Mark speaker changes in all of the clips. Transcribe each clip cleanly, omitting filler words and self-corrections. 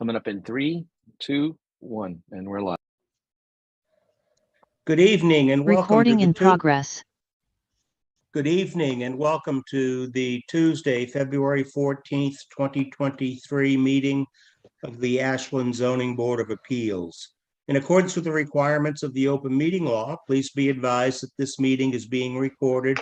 Speaker 1: Coming up in 3, 2, 1, and we're live.
Speaker 2: Good evening and welcome
Speaker 3: Recording
Speaker 2: to
Speaker 3: in progress.
Speaker 2: Good evening and welcome to the Tuesday, February 14th, 2023 meeting of the Ashland Zoning Board of Appeals. In accordance with the requirements of the open meeting law, please be advised that this meeting is being recorded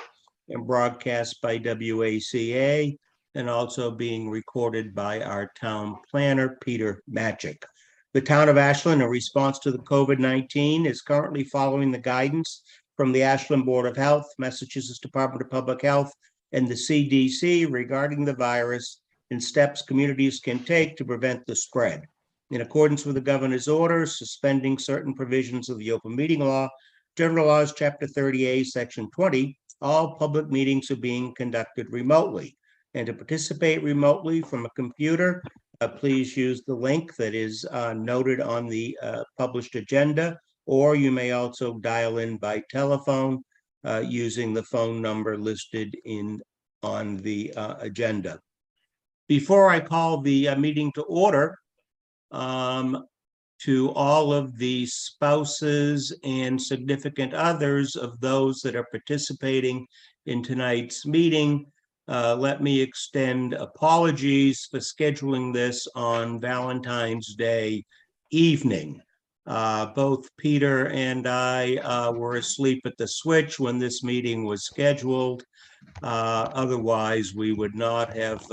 Speaker 2: and broadcast by WACA and also being recorded by our town planner, Peter Magic. The town of Ashland, in response to the COVID-19, is currently following the guidance from the Ashland Board of Health, Massachusetts Department of Public Health, and the CDC regarding the virus and steps communities can take to prevent the spread. In accordance with the governor's orders, suspending certain provisions of the open meeting law, General Laws, Chapter 30A, Section 20, all public meetings are being conducted remotely. And to participate remotely from a computer, please use the link that is noted on the published agenda, or you may also dial in by telephone using the phone number listed on the agenda. Before I call the meeting to order, to all of the spouses and significant others of those that are participating in tonight's meeting, let me extend apologies for scheduling this on Valentine's Day evening. Both Peter and I were asleep at the switch when this meeting was scheduled. Otherwise, we would not have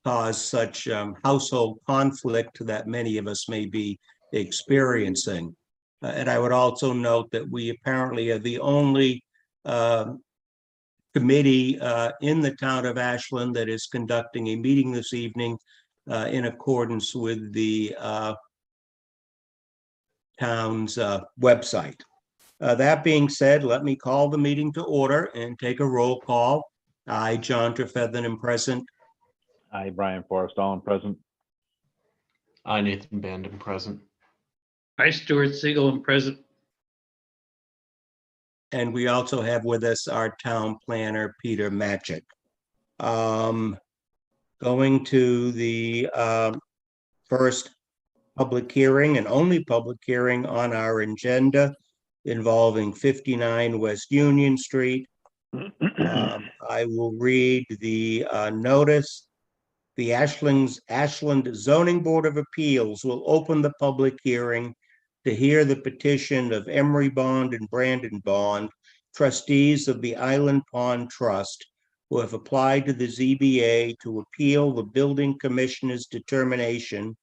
Speaker 2: caused such household conflict that many of us may be experiencing. And I would also note that we apparently are the only committee in the town of Ashland that is conducting a meeting this evening in accordance with the town's website. That being said, let me call the meeting to order and take a roll call. I, John Trefethen, am present.
Speaker 1: Hi, Brian Forrestall, I'm present.
Speaker 4: I, Nathan Bandon, present.
Speaker 5: Hi, Stuart Siegel, I'm present.
Speaker 2: And we also have with us our town planner, Peter Magic. Going to the first public hearing and only public hearing on our agenda involving 59 West Union Street. I will read the notice. The Ashland Zoning Board of Appeals will open the public hearing to hear the petition of Emery Bond and Brandon Bond, trustees of the Island Pond Trust, who have applied to the ZBA to appeal the building commissioner's determination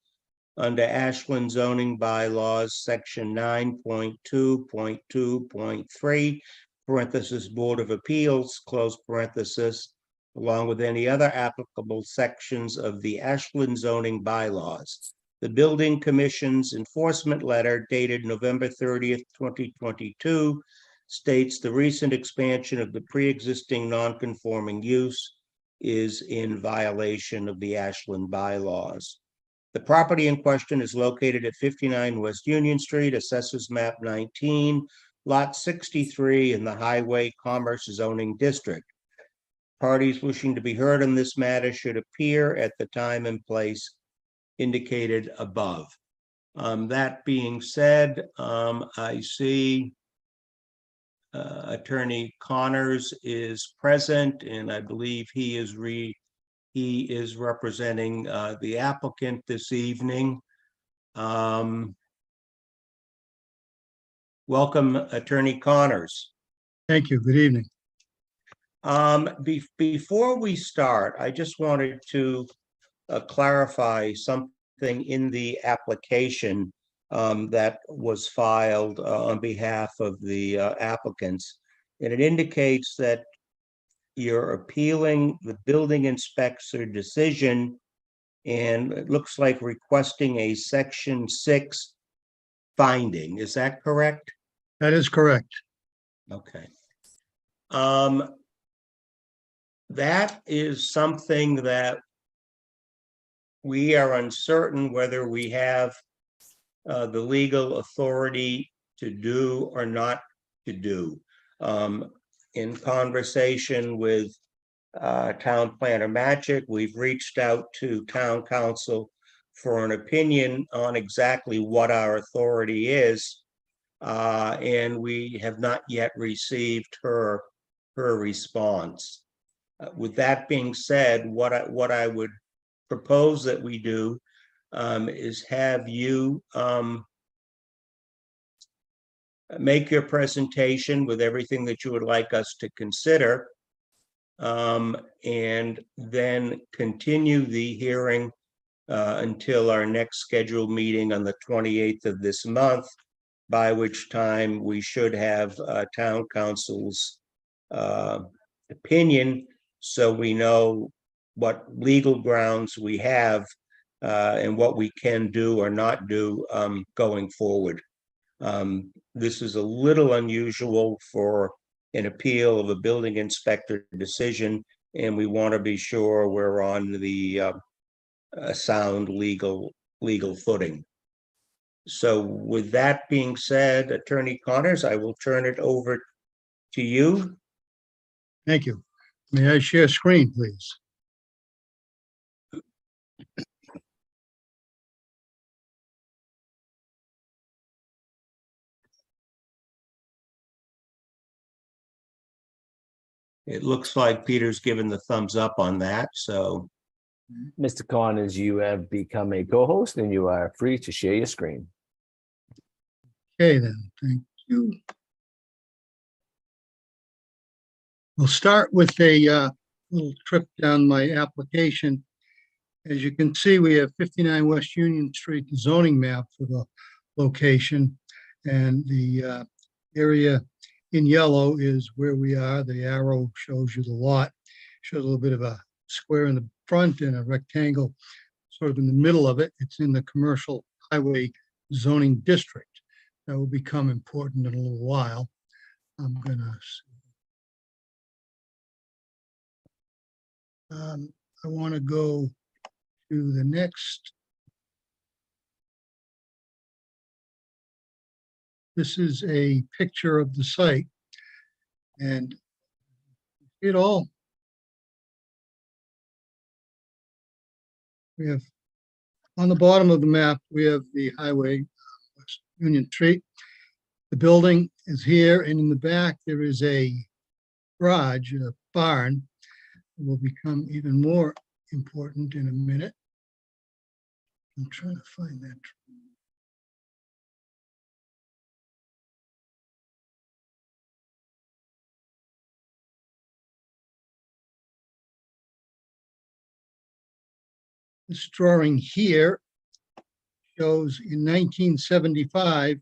Speaker 2: under Ashland zoning bylaws, section 9.2.2.3, parenthesis, Board of Appeals, close parenthesis, along with any other applicable sections of the Ashland zoning bylaws. The Building Commission's enforcement letter dated November 30th, 2022 states the recent expansion of the pre-existing non-conforming use is in violation of the Ashland bylaws. The property in question is located at 59 West Union Street, Assessors Map 19, Lot 63 in the Highway Commerce Zoning District. Parties wishing to be heard on this matter should appear at the time and place indicated above. That being said, I see Attorney Connors is present, and I believe he is representing the applicant this evening. Welcome, Attorney Connors.
Speaker 6: Thank you. Good evening.
Speaker 2: Before we start, I just wanted to clarify something in the application that was filed on behalf of the applicants. And it indicates that you're appealing the building inspector decision, and it looks like requesting a section 6 finding. Is that correct?
Speaker 6: That is correct.
Speaker 2: Okay. That is something that we are uncertain whether we have the legal authority to do or not to do. In conversation with town planner Magic, we've reached out to town council for an opinion on exactly what our authority is. And we have not yet received her response. With that being said, what I would propose that we do is have you make your presentation with everything that you would like us to consider, and then continue the hearing until our next scheduled meeting on the 28th of this month, by which time we should have town council's opinion, so we know what legal grounds we have and what we can do or not do going forward. This is a little unusual for an appeal of a building inspector decision, and we want to be sure we're on the sound legal footing. So with that being said, Attorney Connors, I will turn it over to you.
Speaker 6: Thank you. May I share screen, please?
Speaker 2: It looks like Peter's given the thumbs up on that, so
Speaker 3: Mr. Connors, you have become a co-host and you are free to share your screen.
Speaker 6: Okay, then, thank you. We'll start with a little trip down my application. As you can see, we have 59 West Union Street zoning map for the location, and the area in yellow is where we are. The arrow shows you the lot, shows a little bit of a square in the front and a rectangle sort of in the middle of it. It's in the commercial highway zoning district. That will become important in a little while. I'm gonna I want to go to the next. This is a picture of the site, and it all. We have on the bottom of the map, we have the highway, West Union Street. The building is here, and in the back there is a garage, a barn. It will become even more important in a minute. I'm trying to find that. This drawing here shows in 1975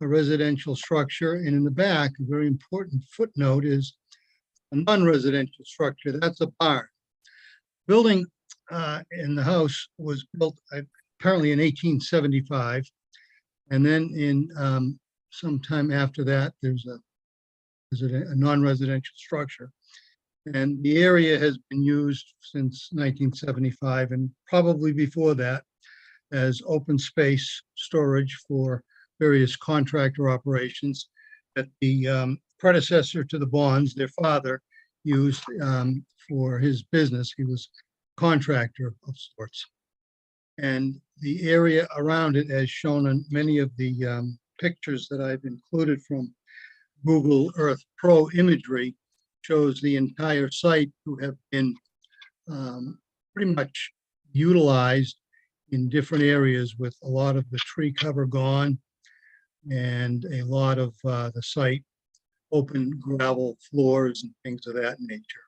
Speaker 6: a residential structure, and in the back, a very important footnote is a non-residential structure. That's a barn. Building in the house was built apparently in 1875, and then in sometime after that, there's a non-residential structure. And the area has been used since 1975 and probably before that as open space storage for various contractor operations that the predecessor to the Bonds, their father, used for his business. He was a contractor of sorts. And the area around it, as shown on many of the pictures that I've included from Google Earth Pro imagery, shows the entire site to have been pretty much utilized in different areas, with a lot of the tree cover gone and a lot of the site open gravel floors and things of that nature.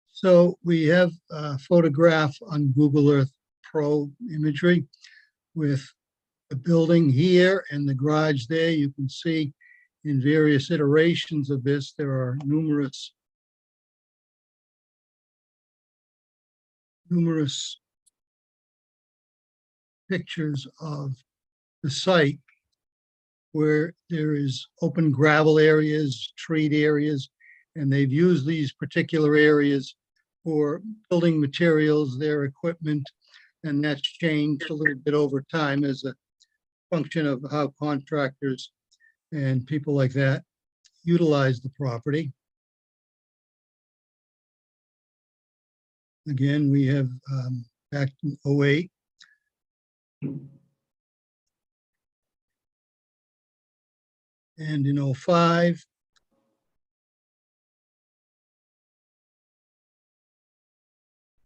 Speaker 6: So we have a photograph on Google Earth Pro imagery with the building here and the garage there. You can see in various iterations of this, there are numerous pictures of the site where there is open gravel areas, treed areas, and they've used these particular areas for building materials, their equipment, and that's changed a little bit over time as a function of how contractors and people like that utilize the property. Again, we have back in '08. And in '05.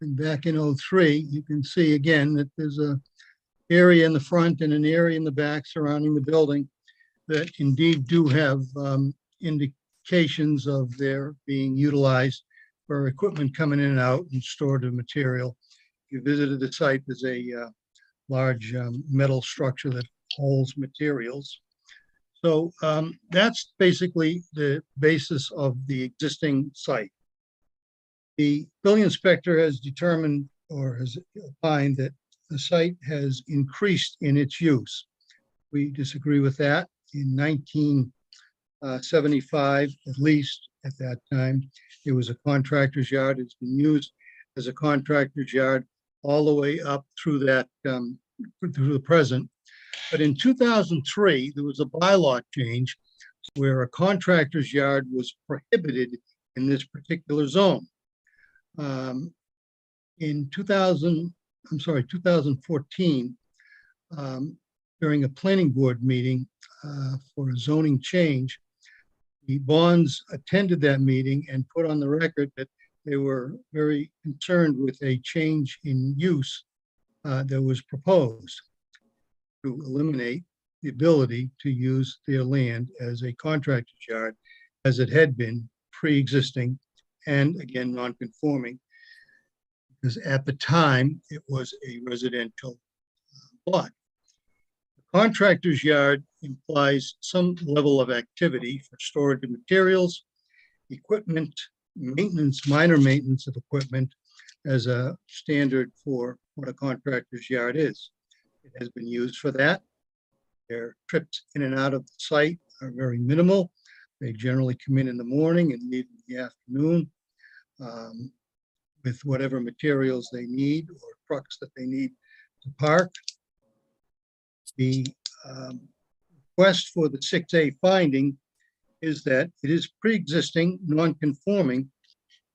Speaker 6: And back in '03, you can see again that there's a area in the front and an area in the back surrounding the building that indeed do have indications of their being utilized for equipment coming in and out and stored of material. If you visited the site, there's a large metal structure that holds materials. So that's basically the basis of the existing site. The building inspector has determined or has opined that the site has increased in its use. We disagree with that. In 1975, at least at that time, it was a contractor's yard. It's been used as a contractor's yard all the way up through that, through the present. But in 2003, there was a bylaw change where a contractor's yard was prohibited in this particular zone. In 2014, during a planning board meeting for a zoning change, the Bonds attended that meeting and put on the record that they were very concerned with a change in use that was proposed to eliminate the ability to use their land as a contractor's yard, as it had been pre-existing and again non-conforming, because at the time it was a residential lot. The contractor's yard implies some level of activity for storage of materials, equipment, maintenance, minor maintenance of equipment as a standard for what a contractor's yard is. It has been used for that. Their trips in and out of the site are very minimal. They generally come in the morning and leave in the afternoon with whatever materials they need or trucks that they need to park. The request for the 6A finding is that it is pre-existing, non-conforming,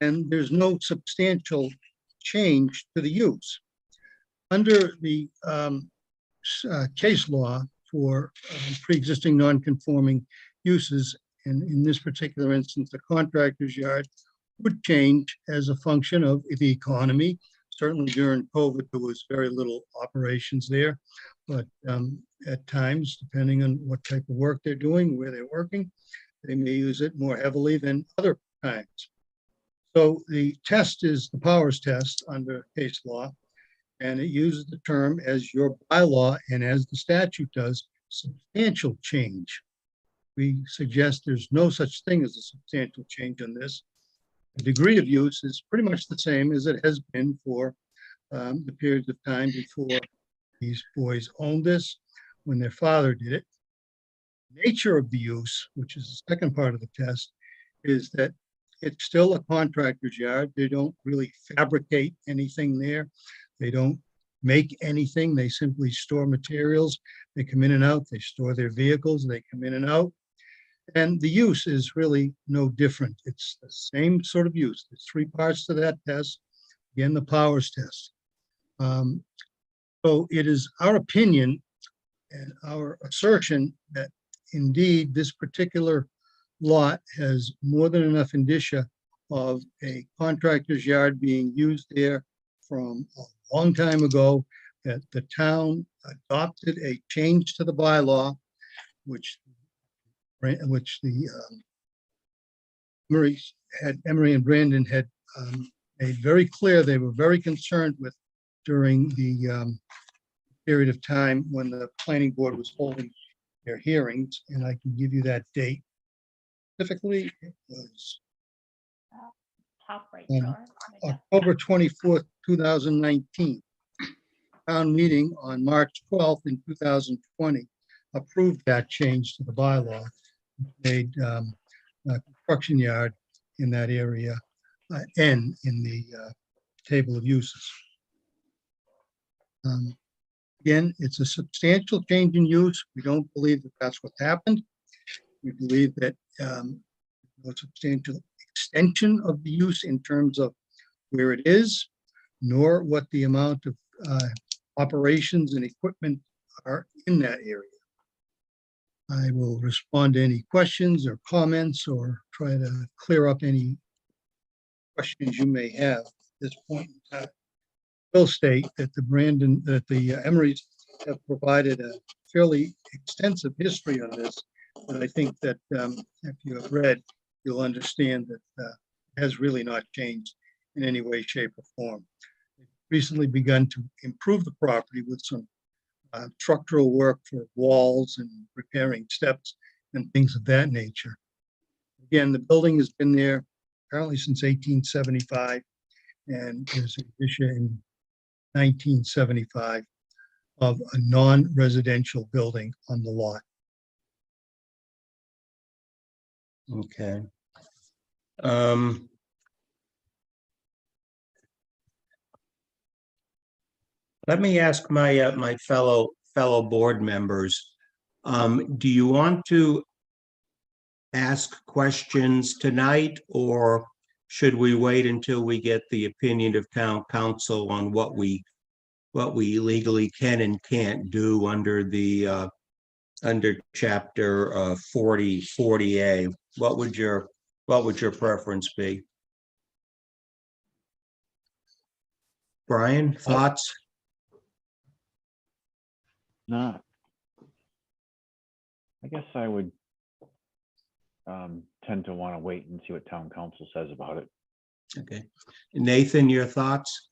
Speaker 6: and there's no substantial change to the use. Under the case law for pre-existing non-conforming uses, and in this particular instance, the contractor's yard would change as a function of the economy. Certainly during COVID, there was very little operations there, but at times, depending on what type of work they're doing, where they're working, they may use it more heavily than other times. So the test is the powers test under case law, and it uses the term as your bylaw and as the statute does, substantial change. We suggest there's no such thing as a substantial change on this. The degree of use is pretty much the same as it has been for the periods of time before these boys owned this, when their father did it. Nature of the use, which is the second part of the test, is that it's still a contractor's yard. They don't really fabricate anything there. They don't make anything. They simply store materials. They come in and out. They store their vehicles. They come in and out. And the use is really no different. It's the same sort of use. There's three parts to that test. Again, the powers test. So it is our opinion and our assertion that indeed this particular lot has more than enough indicia of a contractor's yard being used there from a long time ago, that the town adopted a change to the bylaw, which the Emery and Brandon had made very clear they were very concerned with during the period of time when the planning board was holding their hearings, and I can give you that date. Specifically, it was
Speaker 7: Top right
Speaker 6: on
Speaker 7: drawer.
Speaker 6: October 24th, 2019. Town meeting on March 12th in 2020 approved that change to the bylaw, made a construction yard in that area N in the table of uses. Again, it's a substantial change in use. We don't believe that that's what happened. We believe that a substantial extension of the use in terms of where it is. nor what the amount of operations and equipment are in that area. I will respond to any questions or comments or try to clear up any questions you may have at this point in time. Will state that the Emorys have provided a fairly extensive history on this, and I think that if you have read, you'll understand that it has really not changed in any way, shape, or form. They've recently begun to improve the property with some structural work for walls and repairing steps and things of that nature. Again, the building has been there apparently since 1875, and there's an addition in 1975 of a non-residential building on the lot.
Speaker 2: Okay. Let me ask my my fellow board members, do you want to ask questions tonight, or should we wait until we get the opinion of town council on what we legally can and can't do under the under chapter 40A? What would your preference be? Brian, thoughts?
Speaker 1: Not. I guess I would tend to want to wait and see what town council says about it.
Speaker 2: Okay. Nathan, your thoughts?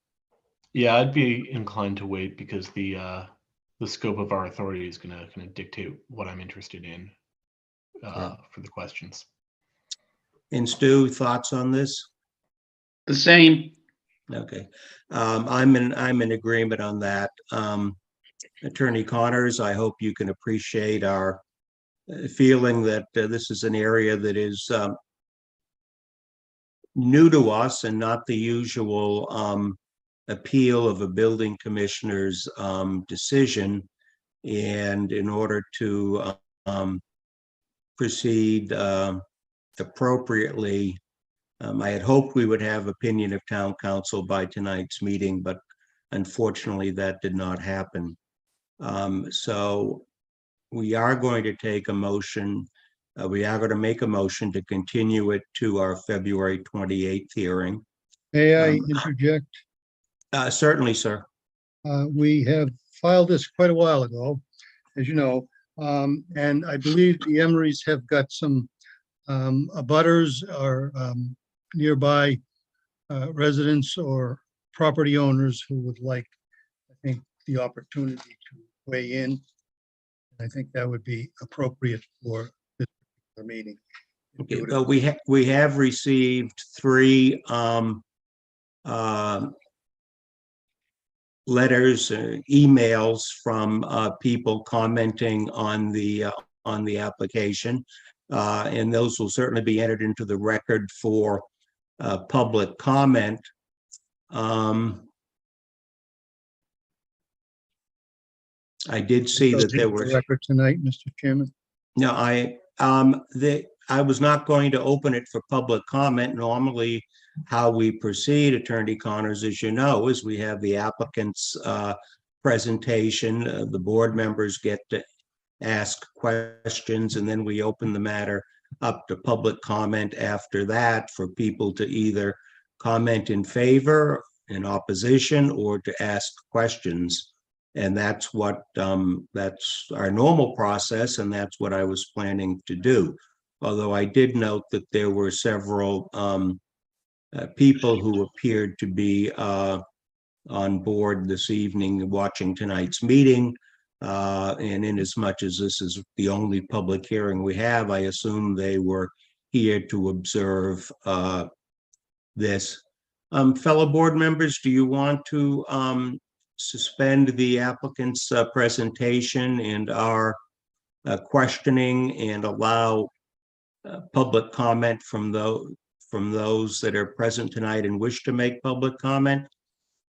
Speaker 4: Yeah, I'd be inclined to wait because the scope of our authority is going to kind of dictate what I'm interested in for the questions.
Speaker 2: And Stu, thoughts on this?
Speaker 5: The same.
Speaker 2: Okay. I'm in agreement on that. Attorney Connors, I hope you can appreciate our feeling that this is an area that is new to us and not the usual appeal of a building commissioner's decision. And in order to proceed appropriately, I had hoped we would have opinion of town council by tonight's meeting, but unfortunately that did not happen. So we are going to take a motion. We are going to make a motion to continue it to our February 28th hearing.
Speaker 6: May I interject?
Speaker 2: Certainly, sir.
Speaker 6: We have filed this quite a while ago, as you know, and I believe the Emorys have got some abutters or nearby residents or property owners who would like, I think, the opportunity to weigh in. I think that would be appropriate for this particular meeting.
Speaker 2: Okay, well, we have received 3 letters, emails from people commenting on the application, and those will certainly be entered into the record for public comment. I did see that there were
Speaker 6: record tonight, Mr. Chairman.
Speaker 2: No, I was not going to open it for public comment. Normally, how we proceed, Attorney Connors, as you know, is we have the applicant's presentation. The board members get to ask questions, and then we open the matter up to public comment after that for people to either comment in favor, in opposition, or to ask questions. And that's what that's our normal process, and that's what I was planning to do. Although I did note that there were several people who appeared to be on board this evening watching tonight's meeting. And in as much as this is the only public hearing we have, I assume they were here to observe this. Fellow board members, do you want to suspend the applicant's presentation and our questioning and allow public comment from those that are present tonight and wish to make public comment,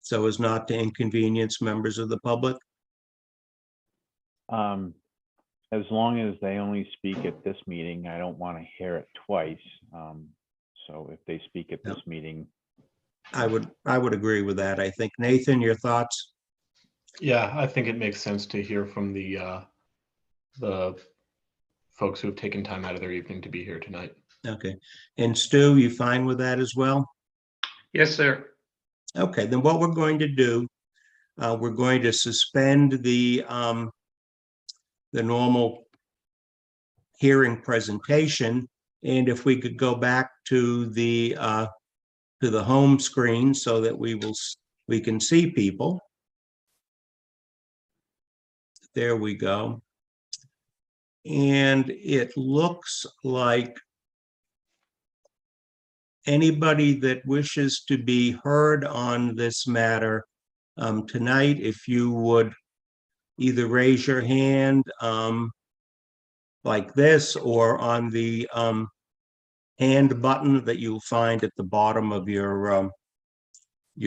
Speaker 2: so as not to inconvenience members of the public?
Speaker 1: As long as they only speak at this meeting, I don't want to hear it twice. So if they speak at this meeting,
Speaker 2: I would agree with that. I think, Nathan, your thoughts?
Speaker 4: Yeah, I think it makes sense to hear from the folks who have taken time out of their evening to be here tonight.
Speaker 2: Okay. And Stu, you fine with that as well?
Speaker 5: Yes, sir.
Speaker 2: Okay, then what we're going to do, we're going to suspend the normal hearing presentation. And if we could go back to the home screen so that we can see people. There we go. And it looks like anybody that wishes to be heard on this matter tonight, if you would either raise your hand like this, or on the hand button that you'll find at the bottom of your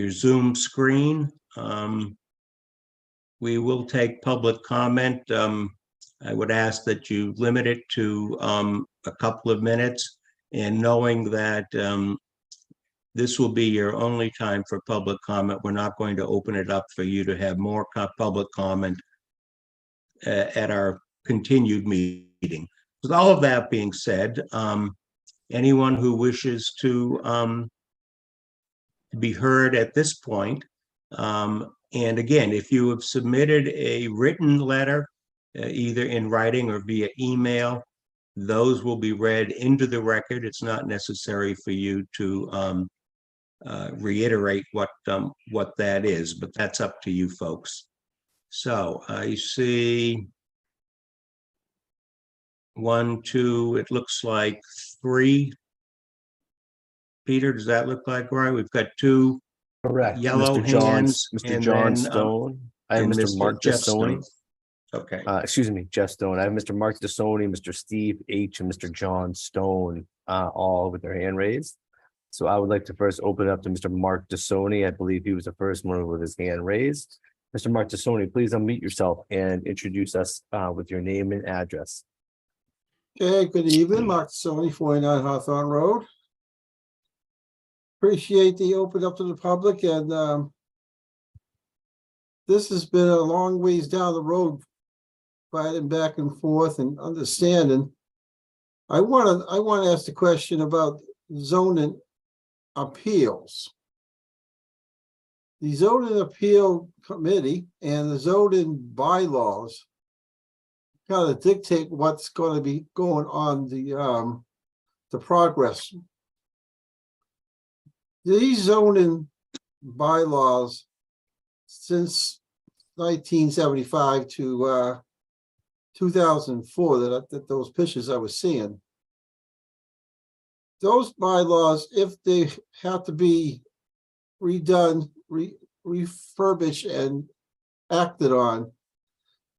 Speaker 2: Zoom screen. We will take public comment. I would ask that you limit it to a couple of minutes, and knowing that this will be your only time for public comment. We're not going to open it up for you to have more public comment at our continued meeting. With all of that being said, anyone who wishes to be heard at this point, and again, if you have submitted a written letter, either in writing or via email, those will be read into the record. It's not necessary for you to reiterate what that is, but that's up to you folks. So I see 1, 2, it looks like 3. Peter, does that look like right? We've got 2
Speaker 3: Correct.
Speaker 2: yellow
Speaker 3: Mr. John,
Speaker 2: hands.
Speaker 3: Mr.
Speaker 2: and
Speaker 3: John
Speaker 2: then,
Speaker 3: Stone. I have
Speaker 2: and
Speaker 3: Mr. Mark
Speaker 2: Jeff
Speaker 3: Dissoni.
Speaker 2: Stone. Okay.
Speaker 3: Excuse me, Jeff Stone. I have Mr. Mark Dissoni, Mr. Steve H, and Mr. John Stone, all with their hand raised. So I would like to first open it up to Mr. Mark Dissoni. I believe he was the first one with his hand raised. Mr. Mark Dissoni, please unmute yourself and introduce us with your name and address.
Speaker 8: Okay, good evening, Mark Sony, 49 Hawthorne Road. Appreciate the open up to the public, and this has been a long ways down the road, fighting back and forth and understanding. I want to ask the question about zoning appeals. The zoning appeal committee and the zoning bylaws kind of dictate what's going to be going on the progress. These zoning bylaws since 1975 to 2004 that those pictures I was seeing, those bylaws, if they have to be redone, refurbished and acted on,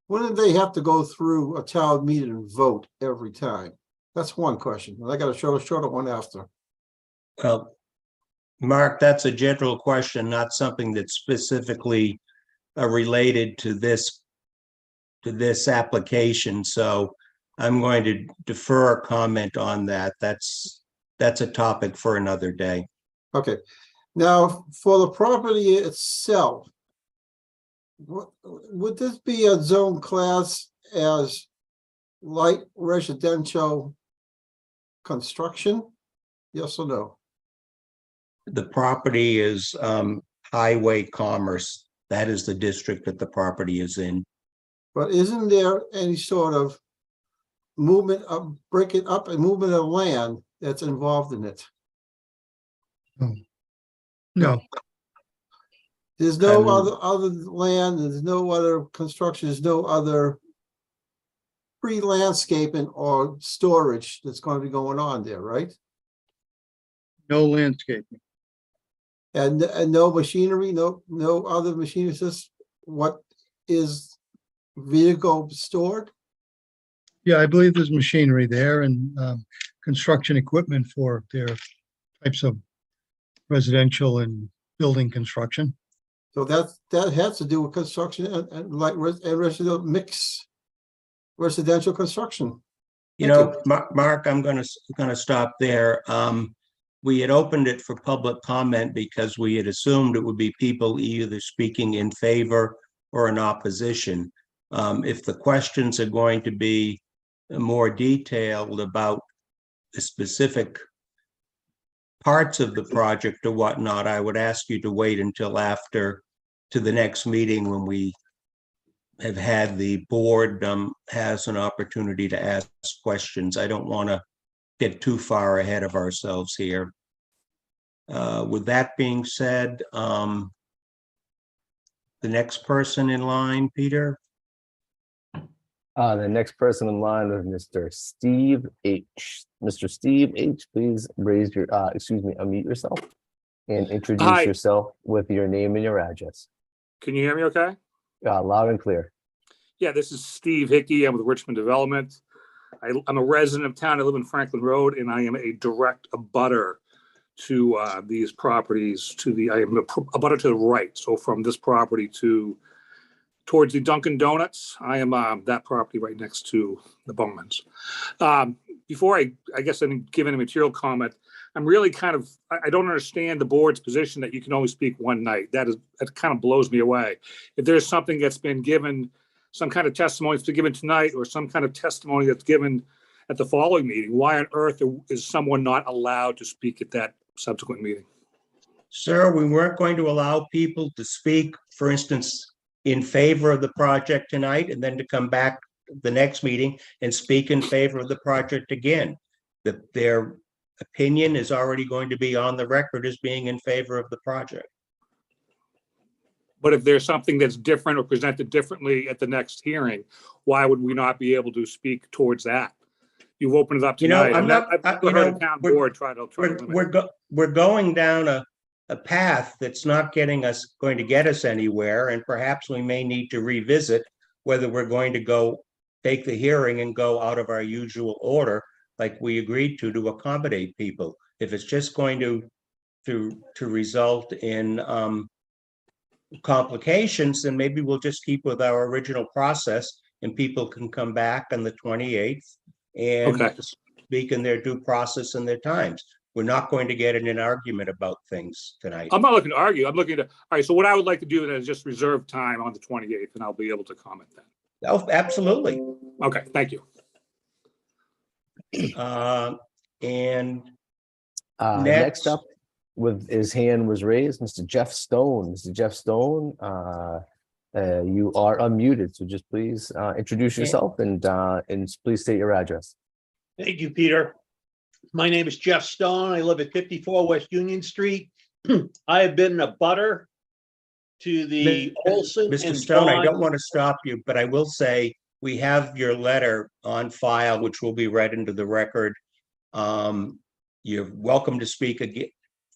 Speaker 8: wouldn't they have to go through a town meeting and vote every time? That's one question. And I got a shorter one after.
Speaker 2: Well, Mark, that's a general question, not something that's specifically related to this application. So I'm going to defer a comment on that. That's a topic for another day.
Speaker 8: Okay. Now, for the property itself, would this be a zone class as light residential construction? Yes or no?
Speaker 2: The property is highway commerce. That is the district that the property is in.
Speaker 8: But isn't there any sort of movement of breaking up and movement of land that's involved in it?
Speaker 6: No,
Speaker 8: There's no
Speaker 2: Um,
Speaker 8: other land, there's no other construction, there's no other pre-landscaping or storage that's going to be going on there, right?
Speaker 6: no landscaping.
Speaker 8: And no machinery, no other machinery, just what is vehicle stored?
Speaker 6: Yeah, I believe there's machinery there and construction equipment for their types of residential and building construction.
Speaker 8: So that has to do with construction and like residential mix, residential construction.
Speaker 2: You
Speaker 8: Thank
Speaker 2: know, Mark, I'm gonna stop there. we had opened it for public comment because we had assumed it would be people either speaking in favor or in opposition. If the questions are going to be more detailed about the specific parts of the project or whatnot, I would ask you to wait until after to the next meeting when we have had the board has an opportunity to ask questions. I don't want to get too far ahead of ourselves here. With that being said, the next person in line, Peter?
Speaker 3: The next person in line is Mr. Steve H. Mr. Steve H, please raise your, unmute yourself and introduce
Speaker 9: Hi.
Speaker 3: yourself with your name and your address.
Speaker 9: Can you hear me okay?
Speaker 3: Loud and clear.
Speaker 9: Yeah, this is Steve Hickey. I'm with Richmond Development. I'm a resident of town. I live in Franklin Road, and I am a direct abutter to these properties. I am a abutter to the right. So from this property towards the Dunkin' Donuts, I am that property right next to the Bowmans. Before I guess I'm giving a material comment, I'm really I don't understand the board's position that you can only speak one night. That kind of blows me away. If there's something that's been given, some kind of testimony that's been given tonight or some kind of testimony that's given at the following meeting, why on earth is someone not allowed to speak at that subsequent meeting?
Speaker 2: Sir, we weren't going to allow people to speak, for instance, in favor of the project tonight and then to come back the next meeting and speak in favor of the project again. Their opinion is already going to be on the record as being in favor of the project.
Speaker 9: But if there's something that's different or presented differently at the next hearing, why would we not be able to speak towards that? You've opened it up tonight. I've never heard a town board try to limit it.
Speaker 2: We're going down a path that's not going to get us anywhere, and perhaps we may need to revisit whether we're going to go take the hearing and go out of our usual order like we agreed to accommodate people. If it's just going to result in complications, then maybe we'll just keep with our original process and people can come back on the 28th and speak in their due process and their times. We're not going to get in an argument about things tonight.
Speaker 9: I'm not looking to argue. I'm looking to, all right, so what I would like to do then is just reserve time on the 28th and I'll be able to comment then.
Speaker 2: Oh, absolutely.
Speaker 9: Okay, thank you.
Speaker 2: And
Speaker 3: Next up with his hand was raised, Mr. Jeff Stone. Mr. Jeff Stone, you are unmuted, so just please introduce yourself and please state your address.
Speaker 10: Thank you, Peter. My name is Jeff Stone. I live at 54 West Union Street. I have been a butter to the Olson
Speaker 2: Mr.
Speaker 10: and
Speaker 2: Stone, I
Speaker 10: Bond.
Speaker 2: don't want to stop you, but I will say we have your letter on file, which will be read into the record. You're welcome to speak again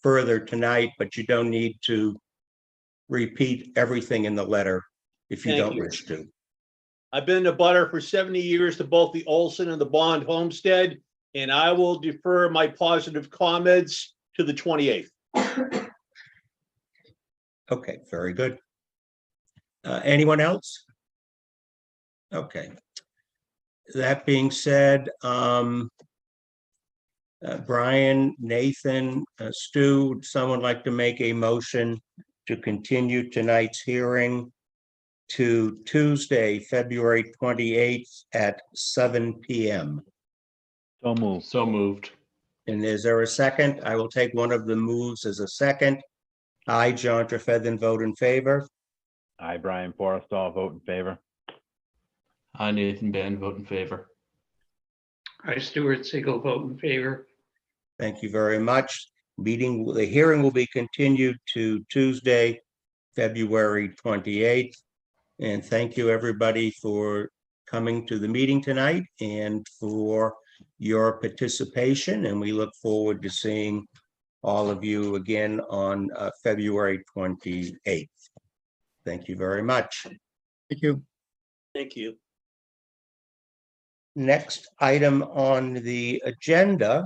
Speaker 2: further tonight, but you don't need to repeat everything in the letter if you don't wish to.
Speaker 10: I've been a butter for 70 years to both the Olson and the Bond homestead, and I will defer my positive comments to the 28th.
Speaker 2: Okay, very good. Anyone else? Okay. That being said, Brian, Nathan, Stu, would someone like to make a motion to continue tonight's hearing to Tuesday, February 28th at 7 p.m.?
Speaker 1: So moved.
Speaker 4: So moved.
Speaker 2: And is there a second? I will take one of the moves as a second. I, John Trefethen, vote in favor.
Speaker 1: I, Brian Forrestall, vote in favor.
Speaker 4: I, Nathan Band, vote in favor.
Speaker 5: I, Stuart Siegel, vote in favor.
Speaker 2: Thank you very much. The hearing will be continued to Tuesday, February 28th. And thank you, everybody, for coming to the meeting tonight and for your participation. And we look forward to seeing all of you again on February 28th. Thank you very much.
Speaker 6: Thank you.
Speaker 10: Thank you.
Speaker 2: Next item on the agenda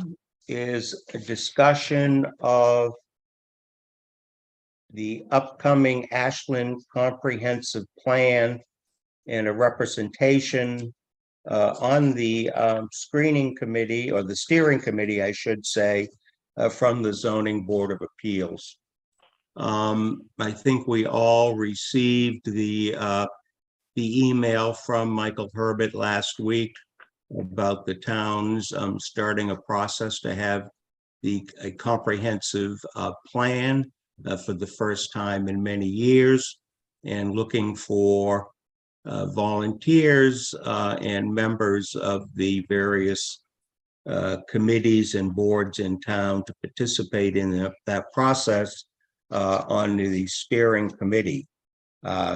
Speaker 2: is a discussion of the upcoming Ashland Comprehensive Plan and a representation on the screening committee, or the steering committee, I should say, from the Zoning Board of Appeals. I think we all received the email from Michael Herbert last week about the towns starting a process to have a comprehensive plan for the first time in many years, and looking for volunteers and members of the various committees and boards in town to participate in that process on the steering committee.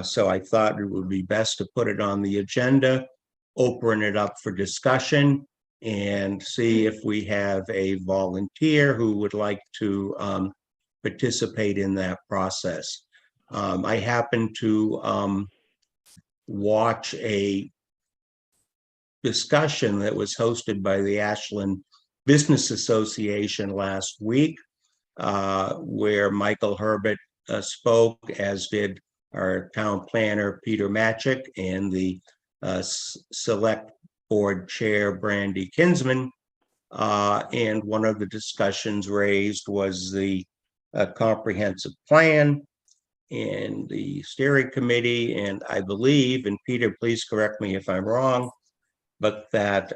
Speaker 2: So I thought it would be best to put it on the agenda, open it up for discussion, and see if we have a volunteer who would like to participate in that process. I happened to watch a discussion that was hosted by the Ashland Business Association last week, where Michael Herbert spoke, as did our town planner, Peter Matchik, and the select board chair, Brandy Kinsman. And one of the discussions raised was the comprehensive plan and the steering committee. And I believe, and Peter, please correct me if I'm wrong, but that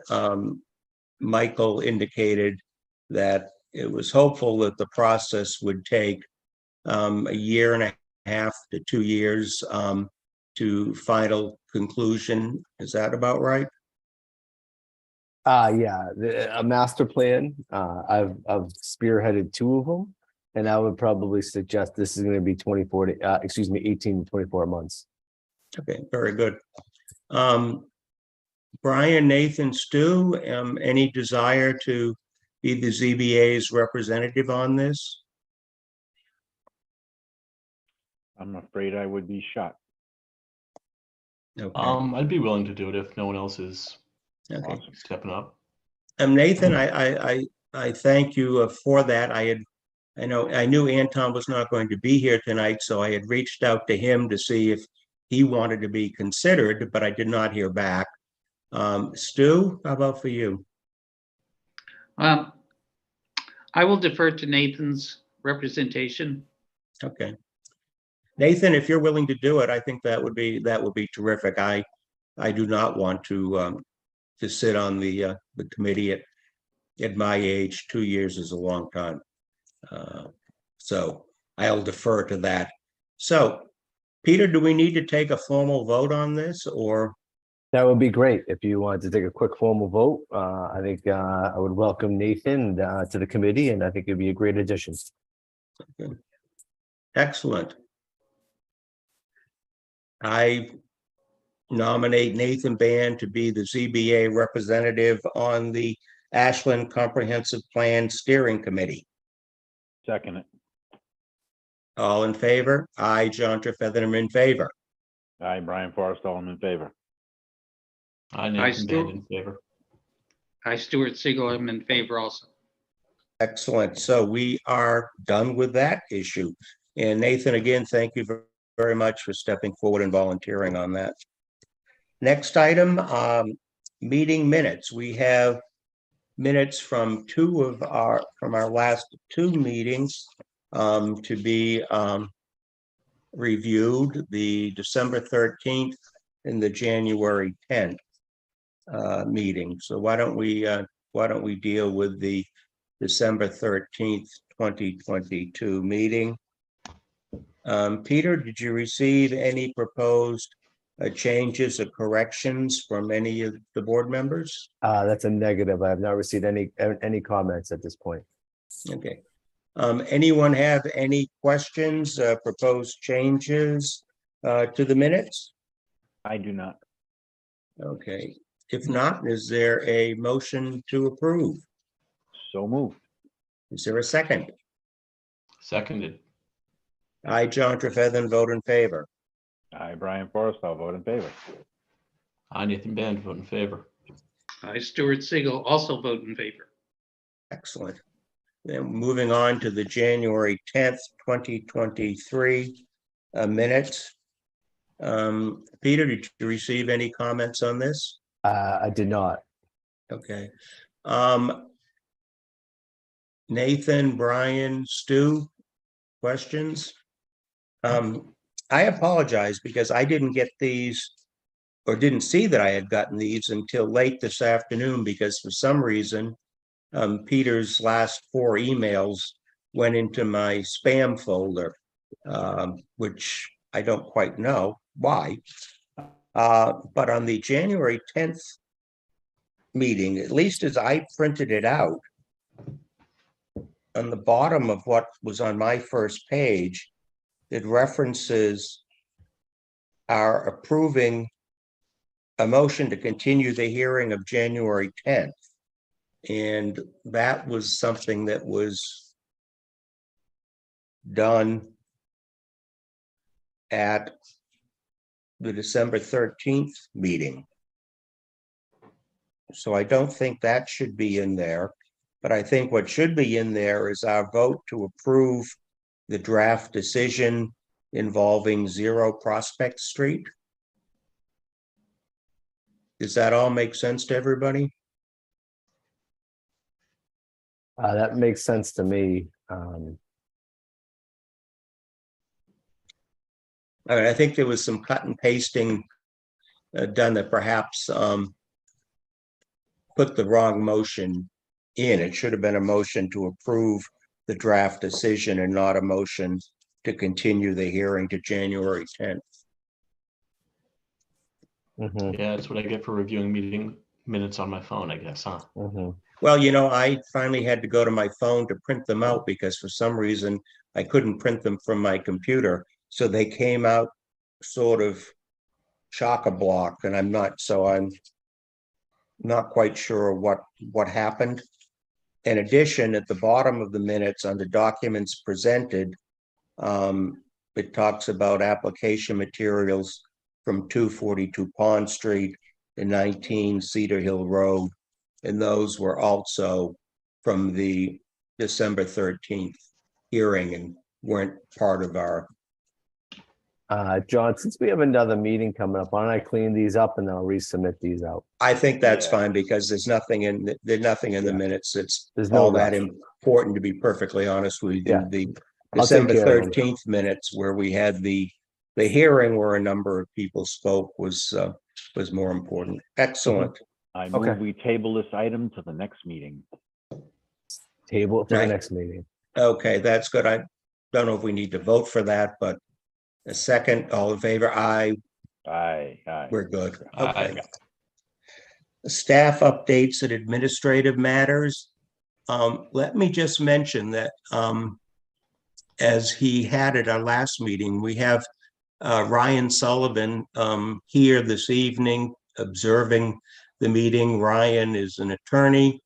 Speaker 2: Michael indicated that it was hopeful that the process would take a year and a half to 2 years to final conclusion. Is that about right?
Speaker 3: Yeah, a master plan. I've spearheaded 2 of them, and I would probably suggest this is going to be 18 to 24 months.
Speaker 2: Okay, very good. Brian, Nathan, Stu, any desire to be the ZBA's representative on this?
Speaker 1: I'm afraid I would be shot.
Speaker 2: Okay.
Speaker 4: I'd be willing to do it if no one else is
Speaker 2: Okay.
Speaker 4: stepping up.
Speaker 2: Nathan, I thank you for that. I knew Anton was not going to be here tonight, so I had reached out to him to see if he wanted to be considered, but I did not hear back. Stu, how about for you?
Speaker 5: I will defer to Nathan's representation.
Speaker 2: Okay. Nathan, if you're willing to do it, I think that would be terrific. I do not want to sit on the committee at my age. 2 years is a long time. So I'll defer to that. So, Peter, do we need to take a formal vote on this, or?
Speaker 3: That would be great if you wanted to take a quick formal vote. I think I would welcome Nathan to the committee, and I think it'd be a great addition.
Speaker 2: Okay. Excellent. I nominate Nathan Band to be the ZBA representative on the Ashland Comprehensive Plan Steering Committee.
Speaker 1: Second it.
Speaker 2: All in favor? Aye, John Trefethan, in favor.
Speaker 1: Aye, Brian Forrestall, I'm in favor.
Speaker 4: I Nathan Band in favor.
Speaker 5: Hi, Stuart Siegel. I'm in favor also.
Speaker 2: Excellent. So we are done with that issue. And Nathan, again, thank you very much for stepping forward and volunteering on that. Next item, meeting minutes. We have minutes from our last 2 meetings to be reviewed, the December 13th and the January 10th meeting. So why don't we deal with the December 13th, 2022 meeting? Peter, did you receive any proposed changes or corrections from any of the board members?
Speaker 3: That's a negative. I have not received any comments at this point.
Speaker 2: Okay. Anyone have any questions, proposed changes to the minutes?
Speaker 1: I do not.
Speaker 2: Okay. If not, is there a motion to approve?
Speaker 1: So moved.
Speaker 2: Is there a second?
Speaker 4: Seconded.
Speaker 2: I, John Trefethan, vote in favor.
Speaker 1: Aye, Brian Forrestall, vote in favor.
Speaker 4: I Nathan Band vote in favor.
Speaker 5: Hi, Stuart Siegel. Also vote in favor.
Speaker 2: Excellent. Then moving on to the January 10th, 2023 minutes. Peter, did you receive any comments on this?
Speaker 3: I did not.
Speaker 2: Okay. Nathan, Brian, Stu, questions? I apologize because I didn't get these or didn't see that I had gotten these until late this afternoon because for some reason, Peter's last 4 emails went into my spam folder, which I don't quite know why. But on the January 10th meeting, at least as I printed it out, on the bottom of what was on my first page, it references our approving a motion to continue the hearing of January 10th. And that was something that was done at the December 13th meeting. So I don't think that should be in there, but I think what should be in there is our vote to approve the draft decision involving 0 Prospect Street. Does that all make sense to everybody?
Speaker 3: That makes sense to me.
Speaker 2: I think there was some cut and pasting done that perhaps put the wrong motion in. It should have been a motion to approve the draft decision and not a motion to continue the hearing to January 10th.
Speaker 3: Mhm,
Speaker 4: Yeah, that's what I get for reviewing meeting minutes on my phone, I guess, huh?
Speaker 3: mhm.
Speaker 2: Well, you know, I finally had to go to my phone to print them out because for some reason I couldn't print them from my computer. So they came out sort of chock-a-block, and I'm not quite sure what happened. In addition, at the bottom of the minutes under documents presented, it talks about application materials from 242 Pond Street and 19 Cedar Hill Road. And those were also from the December 13th hearing and weren't part of our.
Speaker 3: John, since we have another meeting coming up, why don't I clean these up and then I'll resubmit these out?
Speaker 2: I think that's
Speaker 1: Yeah.
Speaker 2: fine because there's nothing in the
Speaker 3: Yeah.
Speaker 2: minutes. It's
Speaker 3: There's no
Speaker 2: all that
Speaker 3: rush.
Speaker 2: important, to be perfectly honest with you.
Speaker 3: Yeah.
Speaker 2: The
Speaker 3: I'll take
Speaker 2: December
Speaker 3: care of them.
Speaker 2: 13th minutes where we had the hearing where a number of people spoke was more important. Excellent.
Speaker 1: I
Speaker 3: Okay.
Speaker 1: move we table this item to the next meeting.
Speaker 3: Table it for the
Speaker 2: Right.
Speaker 3: next meeting.
Speaker 2: Okay, that's good. I don't know if we need to vote for that, but a second, all in favor? Aye,
Speaker 1: Aye.
Speaker 2: we're good.
Speaker 4: Aye.
Speaker 2: Okay. Staff updates and administrative matters. Let me just mention that as he had at our last meeting, we have Ryan Sullivan here this evening observing the meeting. Ryan is an attorney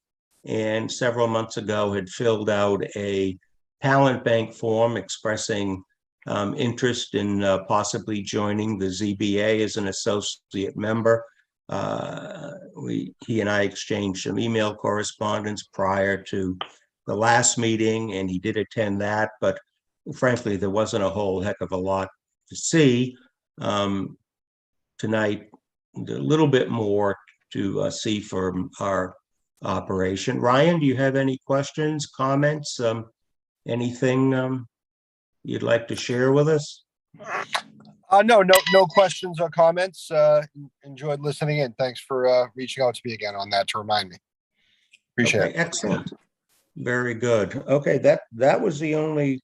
Speaker 2: and several months ago had filled out a talent bank form expressing interest in possibly joining the ZBA as an associate member. He and I exchanged some email correspondence prior to the last meeting, and he did attend that, but frankly, there wasn't a whole heck of a lot to see. Tonight, a little bit more to see from our operation. Ryan, do you have any questions, comments, anything you'd like to share with us?
Speaker 11: No questions or comments. Enjoyed listening in. Thanks for reaching out to me again on that to remind me. Appreciate
Speaker 2: Okay,
Speaker 11: it.
Speaker 2: excellent. Very good. Okay, that was the only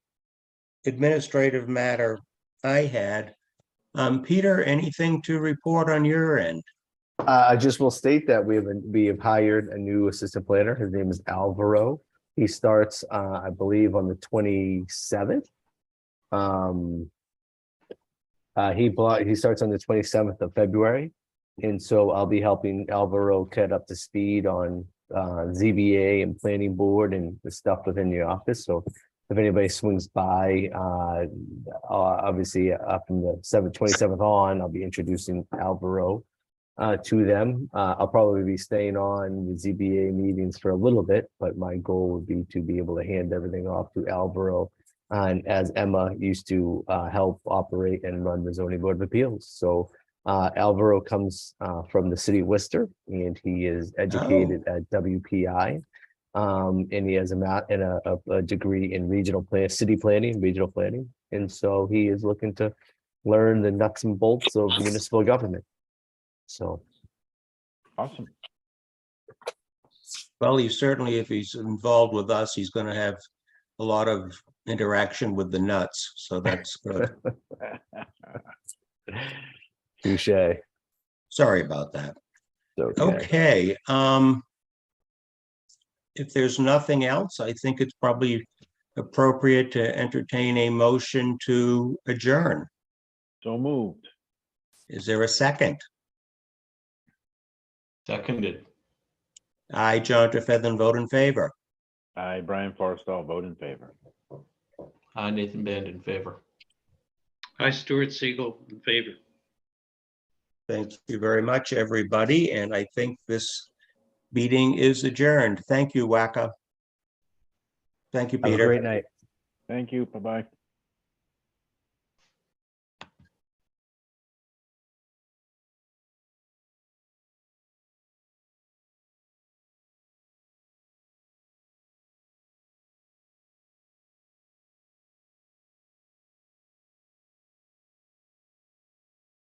Speaker 2: administrative matter I had. Peter, anything to report on your end?
Speaker 3: I just will state that we have hired a new assistant planner. His name is Alvaro. He starts, I believe, on the 27th. He starts on the 27th of February, and so I'll be helping Alvaro get up to speed on ZBA and planning board and the stuff within the office. So if anybody swings by, obviously from the 27th on, I'll be introducing Alvaro to them. I'll probably be staying on the ZBA meetings for a little bit, but my goal would be to be able to hand everything off to Alvaro. And as Emma used to help operate and run the zoning board of appeals. So Alvaro comes from the city of Worcester, and he is educated at WPI. And he has a degree in regional plan, city planning, regional planning. And so he is looking to learn the nuts and bolts of municipal government. So,
Speaker 1: Awesome.
Speaker 2: Well, he certainly, if he's involved with us, he's going to have a lot of interaction with the nuts. So that's good.
Speaker 3: touche.
Speaker 2: Sorry about that.
Speaker 3: Okay.
Speaker 2: Okay. If there's nothing else, I think it's probably appropriate to entertain a motion to adjourn.
Speaker 1: So moved.
Speaker 2: Is there a second?
Speaker 4: Seconded.
Speaker 2: I, John Trefethan, vote in favor.
Speaker 1: I, Brian Forrestall, vote in favor.
Speaker 4: Nathan Band in favor.
Speaker 5: I, Stuart Siegel, in favor.
Speaker 2: Thank you very much, everybody. And I think this meeting is adjourned. Thank you, WACA. Thank you,
Speaker 3: Have a
Speaker 2: Peter.
Speaker 3: great night.
Speaker 1: Thank you. Bye-bye.